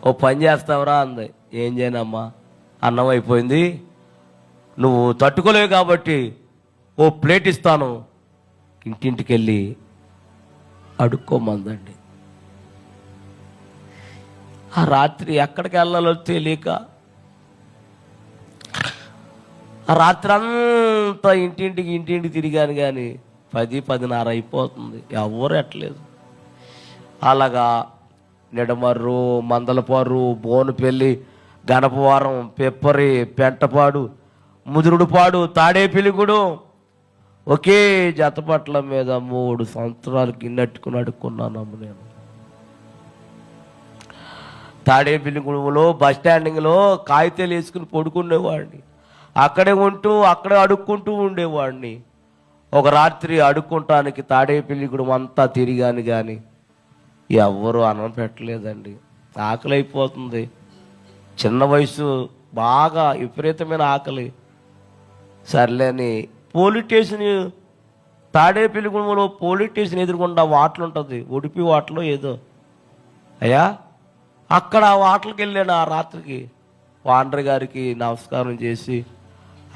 ఓ పని చేస్తావురా అంది. ఏం చేయనమ్మా, అన్నం అయిపోయింది, నువ్వు తట్టుకోలేవు కాబట్టి ఓ ప్లేట్ ఇస్తాను, ఇంటింటికి వెళ్ళి అడుక్కోమందండి. ఆ రాత్రి ఎక్కడికి వెళ్ళాలో తెలియక ఆ రాత్రి అంతా ఇంటింటికి తిరిగాను, కానీ 10-10:30 అయిపోతుంది, ఎవరు ఎట్టలేదు. అలాగా నిడమర్రు, మందలపారు, బోనుపల్లి, గణపవరం, పెప్పరి, పెంటపాడు, ముదురుడుపాడు, తాడేపిలిగూడు ఒకే జతపట్ల మీద 3 సంవత్సరాలు గిన్నెట్టుకుని అడుక్కున్నానమ్మ నేను. తాడేపిలిగూడెంలో బస్ స్టాండింగ్లో కాగితాలు వేసుకుని పడుకునేవాడిని, అక్కడే ఉంటూ అక్కడే అడుక్కుంటూ ఉండేవాడిని. ఒక రాత్రి అడుక్కుంటానికి తాడేపిలిగూడెం అంతా తిరిగాను, కానీ ఎవ్వరూ అన్నం పెట్టలేదండి. ఆకలి అయిపోతుంది, చిన్న వయసు, బాగా విపరీతమైన ఆకలి. సర్లేని పోలీస్ స్టేషన్, తాడేపిలిగూడెంలో పోలీస్ స్టేషన్ ఎదురుకుండా వాటలు ఉంటుంది, ఉడిపి వాటలో ఏదో, అయ్యా అక్కడ ఆ వాటలకి వెళ్ళాను. ఆ రాత్రికి వాండర్ గారికి నమస్కారం చేసి,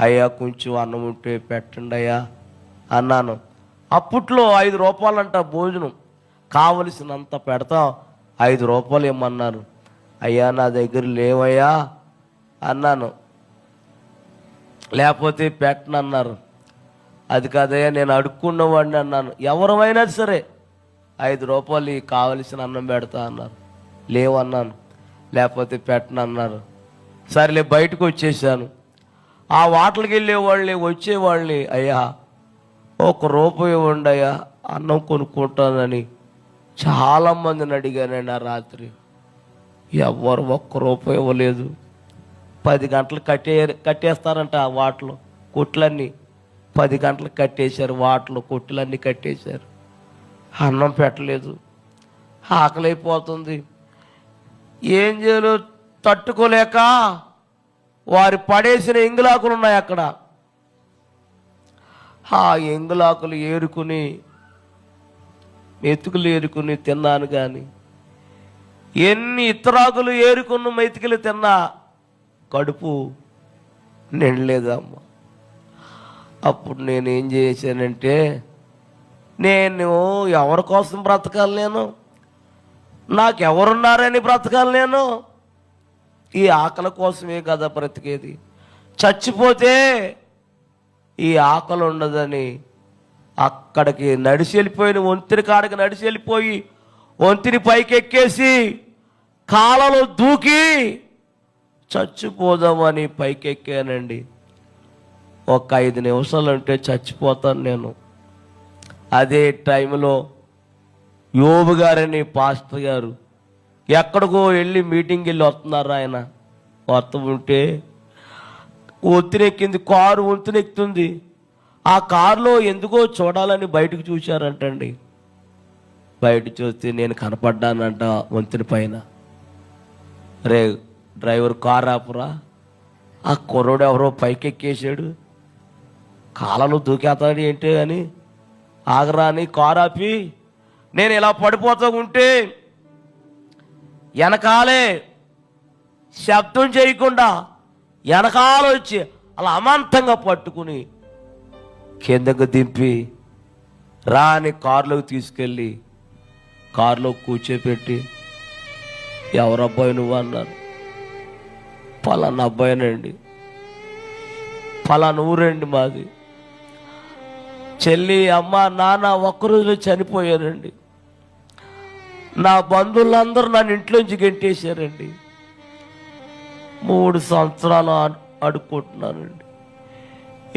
అయ్యా కొంచెం అన్నం ఉంటే పెట్టండి అయ్యా అన్నాను. అప్పట్లో 5 రూపాయలంట భోజనం, కావలసినంత పెడతాం, 5 రూపాయలు ఇమ్మన్నారు. అయ్యా నా దగ్గర లేవయ్యా అన్నాను. లేకపోతే పెట్టనన్నారు. అది కాదయ్యా నేను అడుక్కున్నవాడిని అన్నాను. ఎవరమైనా సరే 5 రూపాయలు కావలసిన అన్నం పెడతా అన్నారు. లేవన్నాను. లేకపోతే పెట్టనన్నారు. సరేలే బయటకు వచ్చేసాను. ఆ వాటలకి వెళ్ళేవాళ్ళని వచ్చేవాళ్ళని, అయ్యా 1 రూపాయి ఇవ్వండి అయ్యా అన్నం కొనుక్కుంటానని చాలామందిని అడిగానండి. ఆ రాత్రి ఎవ్వరు 1 రూపాయి ఇవ్వలేదు. 10 గంటలు కట్టేస్తారంట ఆ వాటలు, కొట్లన్నీ 10 గంటలకు కట్టేశారు, వాటలు కొట్టులన్నీ కట్టేశారు. అన్నం పెట్టలేదు. ఆకలైపోతుంది. ఏం చేయాలో తట్టుకోలేక వారి పడేసిన ఎంగులాకులు ఉన్నాయి అక్కడ. ఆ ఎంగులాకులు ఏరుకుని, మెతుకులు ఏరుకుని తిన్నాను, కానీ ఎన్ని ఇతరాకులు ఏరుకున్న మెతుకులు తిన్నా కడుపు నిండలేదమ్మ. అప్పుడు నేనేం చేశానంటే, నేను ఎవరి కోసం బ్రతకాలి, నాకెవరున్నారని బ్రతకాలి, ఈ ఆకలి కోసమే కదా బ్రతికేది. చచ్చిపోతే ఈ ఆకలి ఉండదని అక్కడికి నడిచి వెళ్ళిపోయిన వంతిని కాడికి నడిచి వెళ్ళిపోయి వంతిని పైకి ఎక్కేసి కాలలో దూకి చచ్చిపోదామని పైకి ఎక్కానండి. ఒక 5 నిమిషాలు అంటే చచ్చిపోతాను నేను. అదే టైంలో యోబు గారని పాస్టర్ గారు ఎక్కడికో వెళ్ళి మీటింగ్కి వెళ్ళి వస్తున్నారు. ఆయన వస్తూ ఉంటే వంతునెక్కింది, కారు వంతునెక్కుతుంది. ఆ కారులో ఎందుకో చూడాలని బయటకు చూశారంటండి. బయట చూస్తే నేను కనపడ్డానంట వంతుని పైన. రే డ్రైవర్ కారు ఆపురా, ఆ కుర్రోడు ఎవరో పైకి ఎక్కేసాడు, కాలలో దూకేస్తాడు ఏంటి అని ఆగరా అని కారు ఆపి నేను ఇలా పడిపోతూ ఉంటే వెనకాలే శబ్దం చేయకుండా వెనకాల వచ్చి అలా అమాంతంగా పట్టుకుని కిందకు దింపి రాని కారులోకి తీసుకెళ్ళి కారులో కూర్చోపెట్టి, ఎవరబ్బాయి నువ్వు అన్నారు. పలానా అబ్బాయినండి, పలానా ఊరండి మాది. చెల్లి, అమ్మ, నాన్న ఒక్కరోజులో చనిపోయారండి. నా బంధువులందరూ నన్ను ఇంట్లోంచి గెంటేశారండి. 3 సంవత్సరాలు అడుక్కుంటున్నానండి.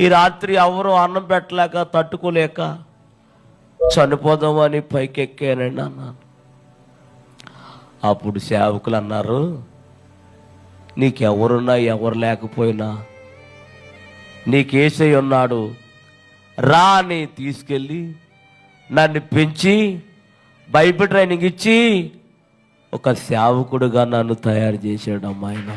ఈ రాత్రి ఎవరు అన్నం పెట్టలేక తట్టుకోలేక చనిపోదామని పైకి ఎక్కానండి అన్నాను. అప్పుడు సేవకులు అన్నారు, నీకెవరున్నా ఎవరు లేకపోయినా నీకేసై ఉన్నాడు, రా అని తీసుకెళ్ళి నన్ను పెంచి బైబిల్ ట్రైనింగ్ ఇచ్చి ఒక సేవకుడుగా నన్ను తయారు చేశాడు అమ్మాయిన.